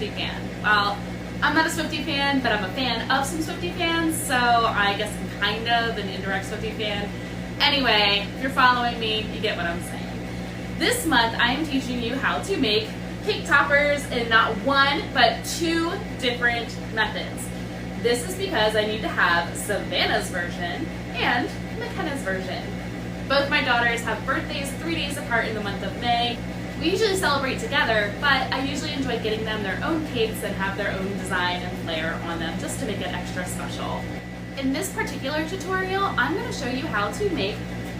Swiftie fan? Well, I'm not a Swiftie fan, but I'm a fan of some Swiftie fans, so I guess I'm kind of an indirect Swiftie fan. Anyway, if you're following me, you get what I'm saying. This month, I am teaching you how to make cake toppers in not one, but two different methods. This is because I need to have Savannah's version and McKenna's version. Both my daughters have birthdays 3 days apart in the month of May. We usually celebrate together, but I usually enjoy getting them their own cakes and have their own design and flair on them just to make it extra special. In this particular tutorial, I'm going to show you how to make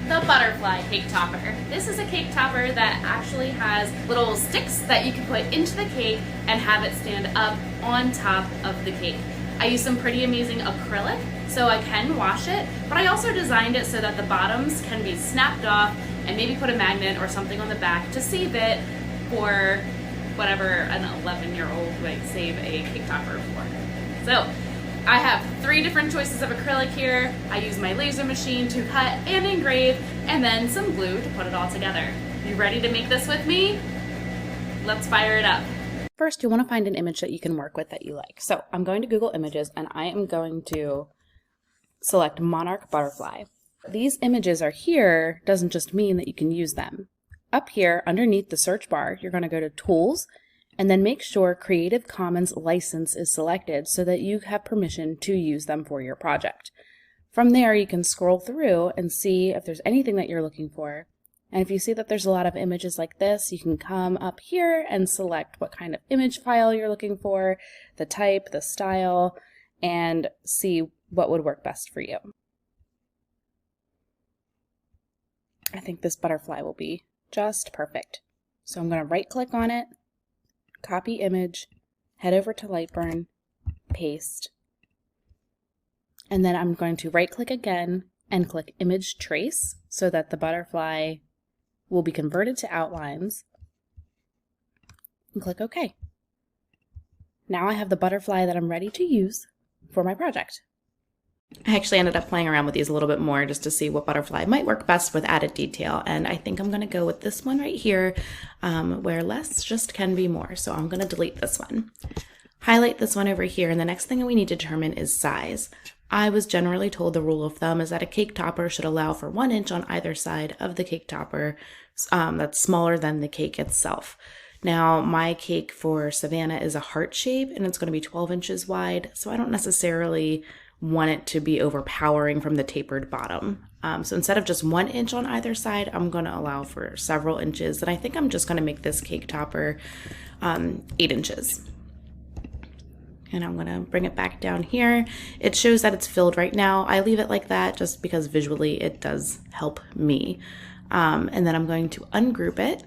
the butterfly cake topper. This is a cake topper that actually has little sticks that you can put into the cake and have it stand up on top of the cake. I use some pretty amazing acrylic, so I can wash it, but I also designed it so that the bottoms can be snapped off and maybe put a magnet or something on the back to save it for whatever an 11-year-old might save a cake topper for. So I have 3 different choices of acrylic here. I use my laser machine to cut and engrave, and then some glue to put it all together. You ready to make this with me? Let's fire it up. First, you'll want to find an image that you can work with that you like. So I'm going to Google Images, and I am going to select Monarch Butterfly. These images are here doesn't just mean that you can use them. Up here, underneath the search bar, you're going to go to Tools, and then make sure Creative Commons license is selected so that you have permission to use them for your project. From there, you can scroll through and see if there's anything that you're looking for. And if you see that there's a lot of images like this, you can come up here and select what kind of image file you're looking for, the type, the style, and see what would work best for you. I think this butterfly will be just perfect. So I'm going to right click on it, copy image, head over to Lightburn, paste, and then I'm going to right click again and click image trace so that the butterfly will be converted to outlines, and click OK. Now I have the butterfly that I'm ready to use for my project. I actually ended up playing around with these a little bit more just to see what butterfly might work best with added detail, and I think I'm going to go with this one right here, where less just can be more. So I'm going to delete this one. Highlight this one over here, and the next thing we need to determine is size. I was generally told the rule of thumb is that a cake topper should allow for 1 inch on either side of the cake topper that's smaller than the cake itself. Now, my cake for Savannah is a heart shape, and it's going to be 12 inches wide, so I don't necessarily want it to be overpowering from the tapered bottom. So instead of just 1 inch on either side, I'm going to allow for several inches, and I think I'm just going to make this cake topper 8 inches. And I'm going to bring it back down here. It shows that it's filled right now. I leave it like that just because visually it does help me. And then I'm going to ungroup it.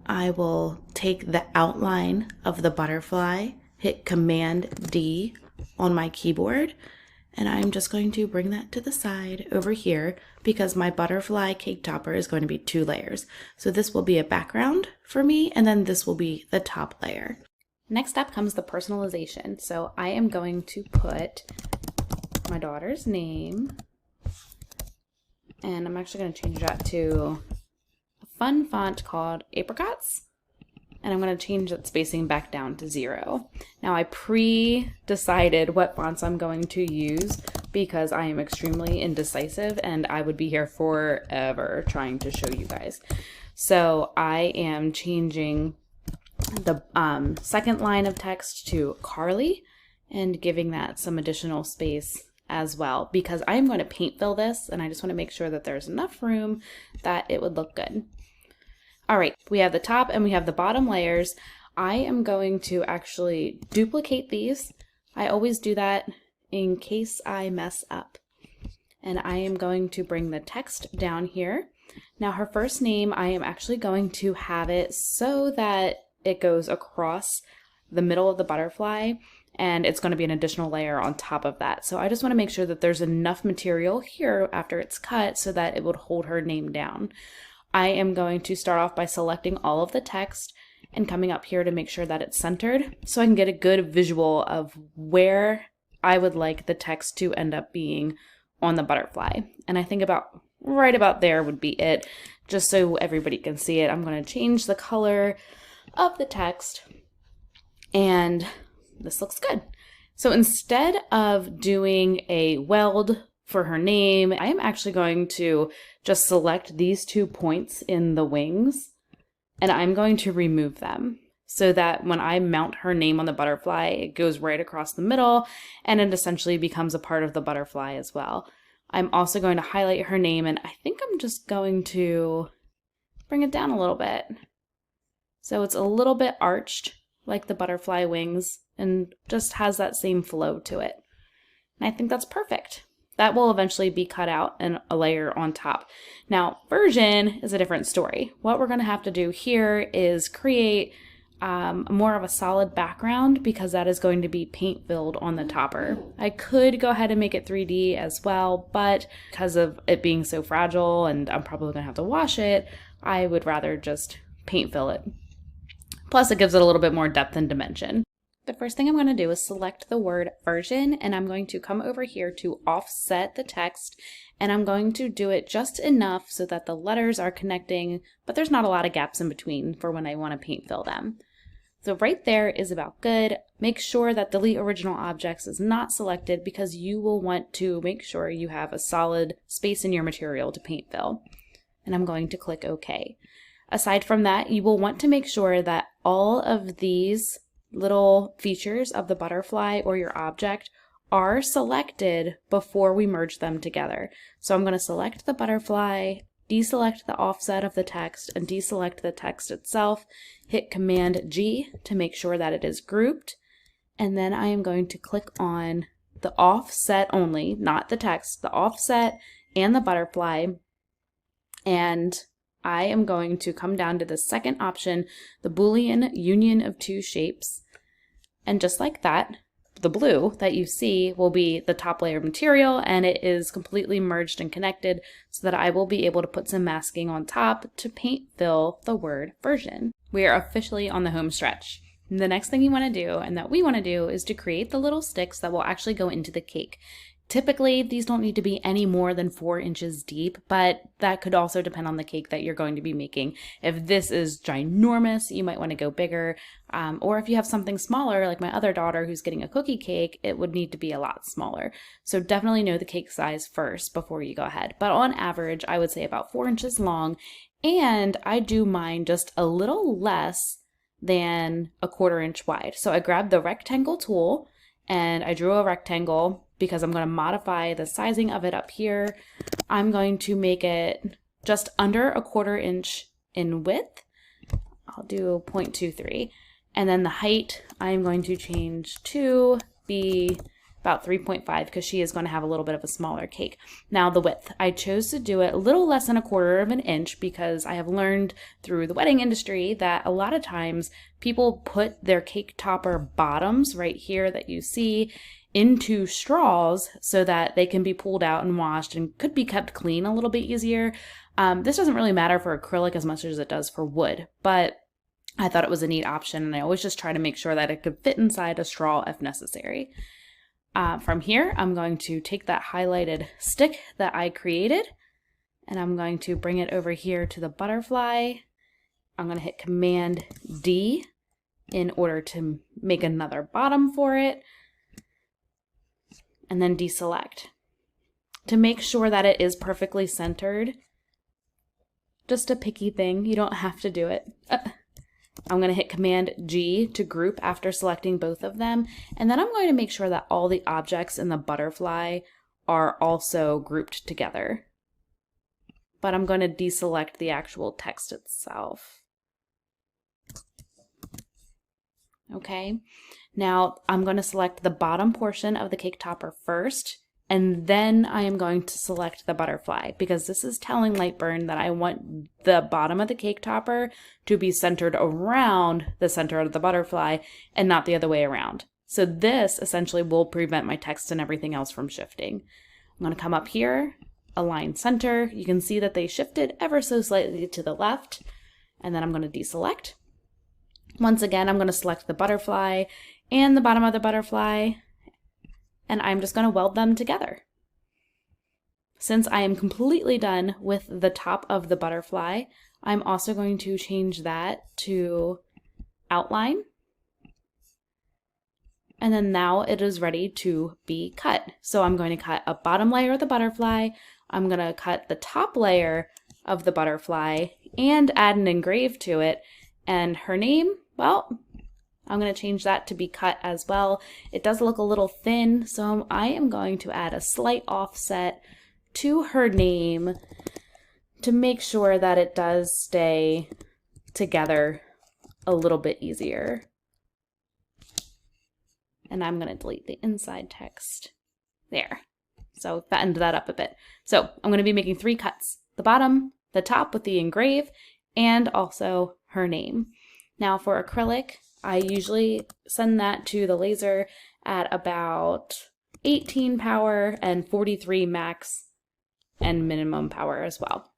I will take the outline of the butterfly, hit Command D on my keyboard, and I'm just going to bring that to the side over here because my butterfly cake topper is going to be 2 layers. So this will be a background for me, and then this will be the top layer. Next up comes the personalization. So I am going to put my daughter's name, and I'm actually going to change that to a fun font called Apricots, and I'm going to change that spacing back down to 0. Now I pre-decided what fonts I'm going to use because I am extremely indecisive and I would be here forever trying to show you guys. So I am changing the second line of text to Carly and giving that some additional space as well because I'm going to paint fill this and I just want to make sure that there's enough room that it would look good. All right, we have the top and we have the bottom layers. I am going to actually duplicate these. I always do that in case I mess up. And I am going to bring the text down here. Now her first name, I am actually going to have it so that it goes across the middle of the butterfly and it's going to be an additional layer on top of that. So I just want to make sure that there's enough material here after it's cut so that it would hold her name down. I am going to start off by selecting all of the text and coming up here to make sure that it's centered so I can get a good visual of where I would like the text to end up being on the butterfly. And I think about right about there would be it, just so everybody can see it. I'm going to change the color of the text And this looks good. So instead of doing a weld for her name, I am actually going to just select these 2 points in the wings, and I'm going to remove them so that when I mount her name on the butterfly, it goes right across the middle and it essentially becomes a part of the butterfly as well. I'm also going to highlight her name, and I think I'm just going to bring it down a little bit. So it's a little bit arched like the butterfly wings and just has that same flow to it. And I think that's perfect. That will eventually be cut out and a layer on top. Now, version is a different story. What we're going to have to do here is create more of a solid background, because that is going to be paint filled on the topper. I could go ahead and make it 3D as well, but because of it being so fragile and I'm probably going to have to wash it, I would rather just paint fill it. Plus, it gives it a little bit more depth and dimension. The first thing I'm going to do is select the word version, and I'm going to come over here to offset the text, and I'm going to do it just enough so that the letters are connecting, but there's not a lot of gaps in between for when I want to paint fill them. So right there is about good. Make sure that delete original objects is not selected, because you will want to make sure you have a solid space in your material to paint fill. And I'm going to click OK. Aside from that, you will want to make sure that all of these little features of the butterfly or your object are selected before we merge them together. So I'm going to select the butterfly, deselect the offset of the text, and deselect the text itself. Hit Command G to make sure that it is grouped. And then I am going to click on the offset only, not the text, the offset and the butterfly. And I am going to come down to the second option, the Boolean union of 2 shapes. And just like that, the blue that you see will be the top layer of material, and it is completely merged and connected so that I will be able to put some masking on top to paint fill the word version. We are officially on the home stretch. The next thing you want to do, and that we want to do, is to create the little sticks that will actually go into the cake. Typically, these don't need to be any more than 4 inches deep, but that could also depend on the cake that you're going to be making. If this is ginormous, you might want to go bigger, or if you have something smaller, like my other daughter who's getting a cookie cake, it would need to be a lot smaller. So definitely know the cake size first before you go ahead. But on average, I would say about 4 inches long, and I do mine just a little less than a 1/4 inch wide. So I grabbed the rectangle tool and I drew a rectangle because I'm going to modify the sizing of it up here. I'm going to make it just under a 1/4 inch in width. I'll do 0.23. And then the height I'm going to change to be about 3.5 because she is going to have a little bit of a smaller cake. Now the width, I chose to do it a little less than a 1/4 of an inch because I have learned through the wedding industry that a lot of times people put their cake topper bottoms right here that you see into straws so that they can be pulled out and washed and could be kept clean a little bit easier. This doesn't really matter for acrylic as much as it does for wood, but I thought it was a neat option, and I always just try to make sure that it could fit inside a straw if necessary. From here, I'm going to take that highlighted stick that I created, and I'm going to bring it over here to the butterfly. I'm going to hit Command D in order to make another bottom for it, and then deselect. To make sure that it is perfectly centered, just a picky thing, you don't have to do it. I'm going to hit Command G to group after selecting both of them, and then I'm going to make sure that all the objects in the butterfly are also grouped together. But I'm going to deselect the actual text itself. Okay, now I'm going to select the bottom portion of the cake topper first, and then I am going to select the butterfly because this is telling Lightburn that I want the bottom of the cake topper to be centered around the center of the butterfly and not the other way around. So this essentially will prevent my text and everything else from shifting. I'm going to come up here, align center. You can see that they shifted ever so slightly to the left, and then I'm going to deselect. Once again, I'm going to select the butterfly and the bottom of the butterfly, and I'm just going to weld them together. Since I am completely done with the top of the butterfly, I'm also going to change that to outline. And then now it is ready to be cut. So I'm going to cut a bottom layer of the butterfly. I'm going to cut the top layer of the butterfly and add an engrave to it. And her name, well, I'm going to change that to be cut as well. It does look a little thin, so I am going to add a slight offset to her name to make sure that it does stay together a little bit easier. And I'm going to delete the inside text there. So fattened that up a bit. So I'm going to be making 3 cuts. The bottom, the top with the engrave, and also her name. Now for acrylic, I usually send that to the laser at about 18 power and 43 max and minimum power as well.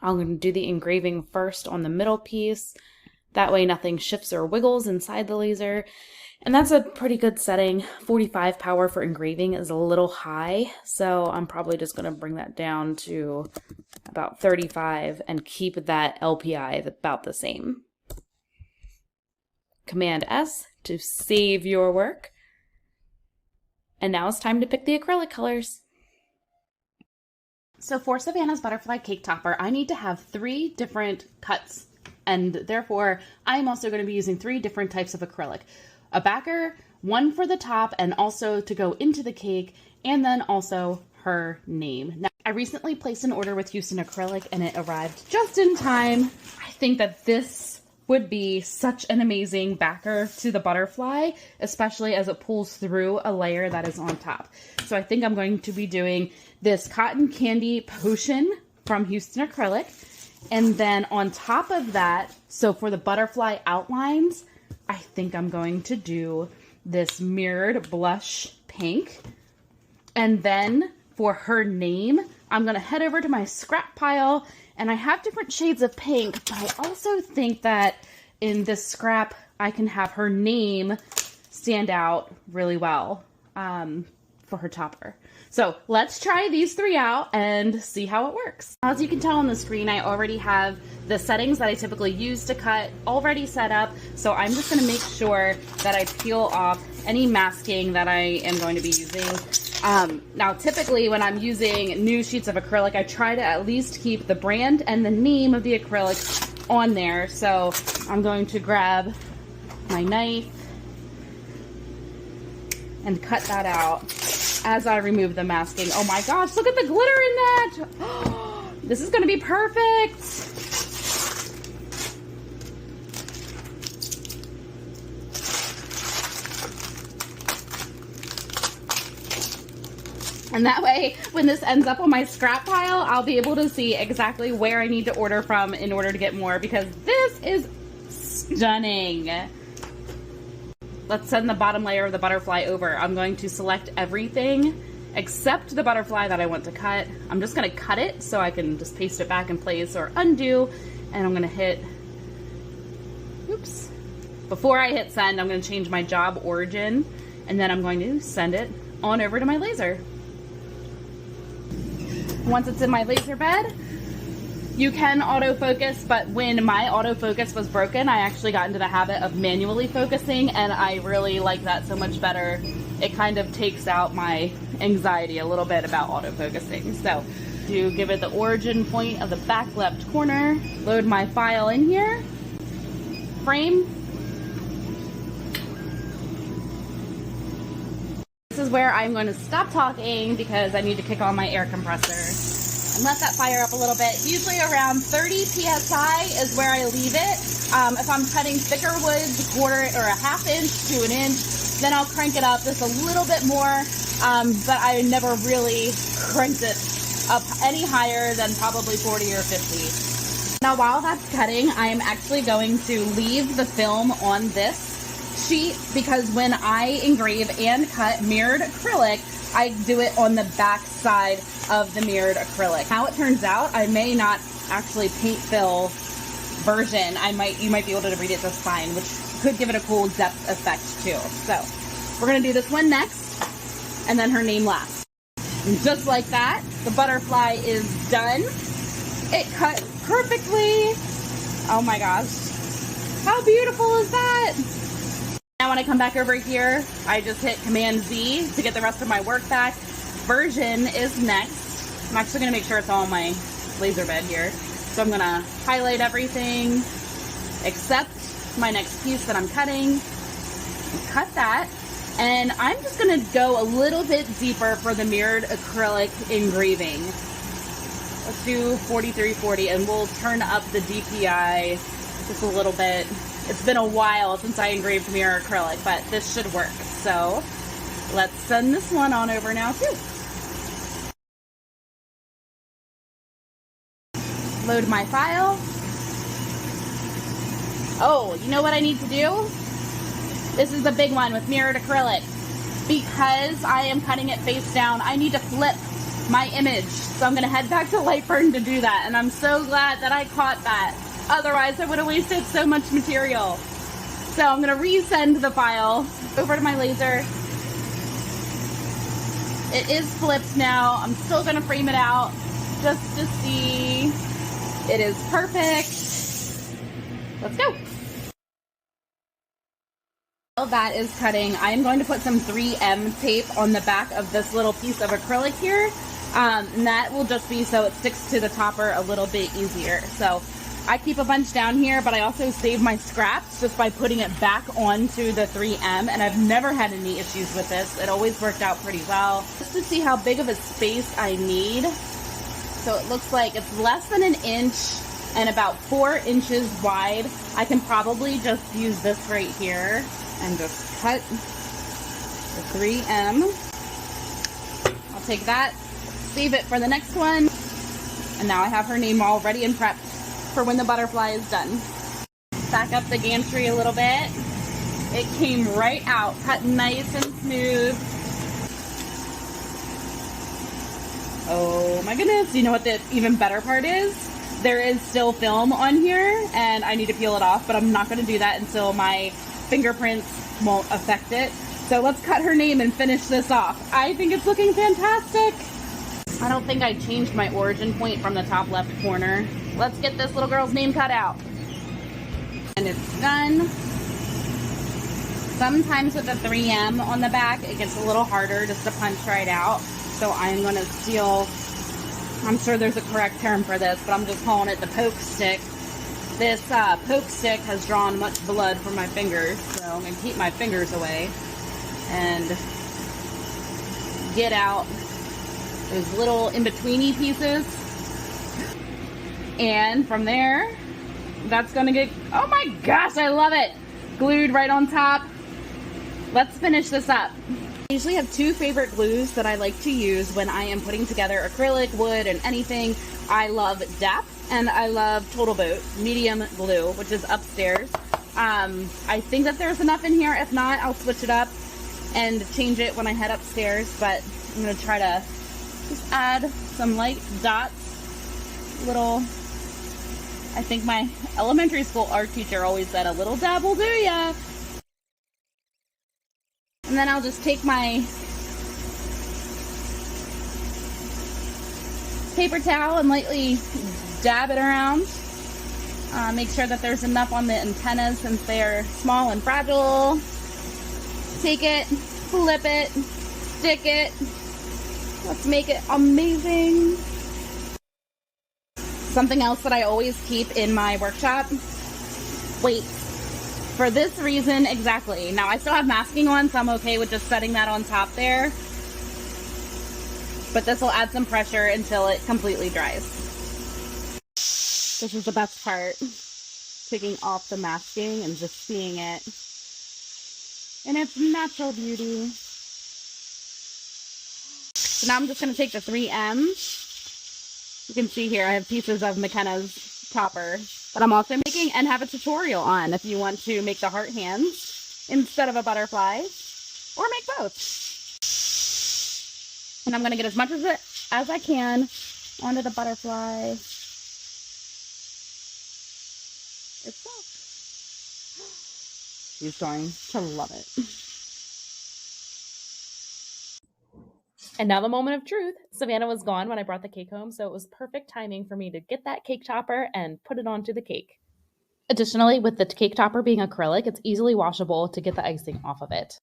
I'm going to do the engraving first on the middle piece. That way nothing shifts or wiggles inside the laser. And that's a pretty good setting. 45 power for engraving is a little high, so I'm probably just going to bring that down to about 35 and keep that LPI about the same. Command S to save your work. And now it's time to pick the acrylic colors. So for Savannah's butterfly cake topper, I need to have 3 different cuts, and therefore I'm also going to be using 3 different types of acrylic. A backer, one for the top and also to go into the cake, and then also her name. Now, I recently placed an order with Houston Acrylic and it arrived just in time. I think that this would be such an amazing backer to the butterfly, especially as it pulls through a layer that is on top. So I think I'm going to be doing this cotton candy potion from Houston Acrylic. And then on top of that, so for the butterfly outlines, I think I'm going to do this mirrored blush pink. And then for her name, I'm going to head over to my scrap pile, and I have different shades of pink, but I also think that in this scrap, I can have her name stand out really well for her topper. So let's try these 3 out and see how it works. As you can tell on the screen, I already have the settings that I typically use to cut already set up. So I'm just going to make sure that I peel off any masking that I am going to be using. Now, typically when I'm using new sheets of acrylic, I try to at least keep the brand and the name of the acrylic on there. So I'm going to grab my knife and cut that out as I remove the masking. Oh my gosh, look at the glitter in that! This is gonna be perfect! And that way, when this ends up on my scrap pile, I'll be able to see exactly where I need to order from in order to get more, because this is stunning. Let's send the bottom layer of the butterfly over. I'm going to select everything except the butterfly that I want to cut. I'm just going to cut it so I can just paste it back in place or undo. And I'm going to hit, oops. Before I hit send, I'm going to change my job origin, and then I'm going to send it on over to my laser. Once it's in my laser bed, you can autofocus, but when my autofocus was broken, I actually got into the habit of manually focusing, and I really like that so much better. It kind of takes out my anxiety a little bit about autofocusing. So to give it the origin point of the back left corner, load my file in here, frame. This is where I'm going to stop talking because I need to kick on my air compressor and let that fire up a little bit. Usually around 30 PSI is where I leave it. If I'm cutting thicker woods, a quarter or a half inch to an inch, then I'll crank it up just a little bit more. But I never really cranked it up any higher than probably 40 or 50. Now while that's cutting, I am actually going to leave the film on this sheet because when I engrave and cut mirrored acrylic, I do it on the back side of the mirrored acrylic. How it turns out, I may not actually paint fill version. You might be able to read it just fine, which could give it a cool depth effect too. So we're gonna do this one next, and then her name last. And just like that, the butterfly is done. It cut perfectly. Oh my gosh, how beautiful is that? Now when I come back over here, I just hit Command Z to get the rest of my work back. Version is next. I'm actually gonna make sure it's all on my laser bed here. So I'm gonna highlight everything except my next piece that I'm cutting. Cut that. And I'm just gonna go a little bit deeper for the mirrored acrylic engraving. Let's do 4340 and we'll turn up the DPI just a little bit. It's been a while since I engraved mirror acrylic, but this should work. So let's send this one on over now too. Load my file. Oh, you know what I need to do? This is the big one with mirrored acrylic. Because I am cutting it face down, I need to flip my image. So I'm gonna head back to Lightburn to do that. And I'm so glad that I caught that. Otherwise, I would have wasted so much material. So I'm gonna resend the file over to my laser. It is flipped now. I'm still gonna frame it out just to see. It is perfect. Let's go. While that is cutting, I am going to put some 3M tape on the back of this little piece of acrylic here. And that will just be so it sticks to the topper a little bit easier. So I keep a bunch down here, but I also save my scraps just by putting it back onto the 3M, and I've never had any issues with this. It always worked out pretty well. Just to see how big of a space I need. So it looks like it's less than 1 inch and about 4 inches wide. I can probably just use this right here and just cut the 3M. I'll take that, save it for the next one, and now I have her name all ready and prepped for when the butterfly is done. Back up the gantry a little bit. It came right out, cut nice and smooth. Oh my goodness, you know what the even better part is? There is still film on here and I need to peel it off, but I'm not gonna do that until my fingerprints won't affect it. So let's cut her name and finish this off. I think it's looking fantastic. I don't think I changed my origin point from the top left corner. Let's get this little girl's name cut out. And it's done. Sometimes with the 3M on the back, it gets a little harder just to punch right out. So I'm gonna steal, I'm sure there's a correct term for this, but I'm just calling it the poke stick. This poke stick has drawn much blood from my fingers, so I'm gonna keep my fingers away and get out those little in-betweeny pieces. And from there, that's gonna get, oh my gosh, I love it, glued right on top. Let's finish this up. I usually have 2 favorite glues that I like to use when I am putting together acrylic, wood, and anything. I love DAP and I love Total Boat medium glue, which is upstairs. I think that there's enough in here. If not, I'll switch it up and change it when I head upstairs, but I'm gonna try to just add some light dots, little, I think my elementary school art teacher always said a little dab will do ya. And then I'll just take my paper towel and lightly dab it around. Make sure that there's enough on the antennas since they're small and fragile. Take it, flip it, stick it. Let's make it amazing. Something else that I always keep in my workshop, weights. For this reason exactly. Now I still have masking on, so I'm okay with just setting that on top there. But this will add some pressure until it completely dries. This is the best part. Taking off the masking and just seeing it in its natural beauty. So now I'm just going to take the 3M. You can see here I have pieces of McKenna's topper that I'm also making and have a tutorial on if you want to make the heart hands instead of a butterfly, or make both. And I'm going to get as much of it as I can onto the butterfly itself. She's going to love it. And now the moment of truth. Savannah was gone when I brought the cake home, so it was perfect timing for me to get that cake topper and put it onto the cake. Additionally, with the cake topper being acrylic, it's easily washable to get the icing off of it.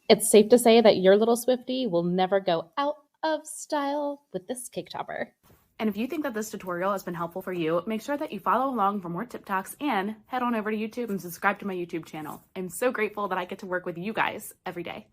It's safe to say that your little Swiftie will never go out of style with this cake topper. And if you think that this tutorial has been helpful for you, make sure that you follow along for more tip talks and head on over to YouTube and subscribe to my YouTube channel. I'm so grateful that I get to work with you guys every day.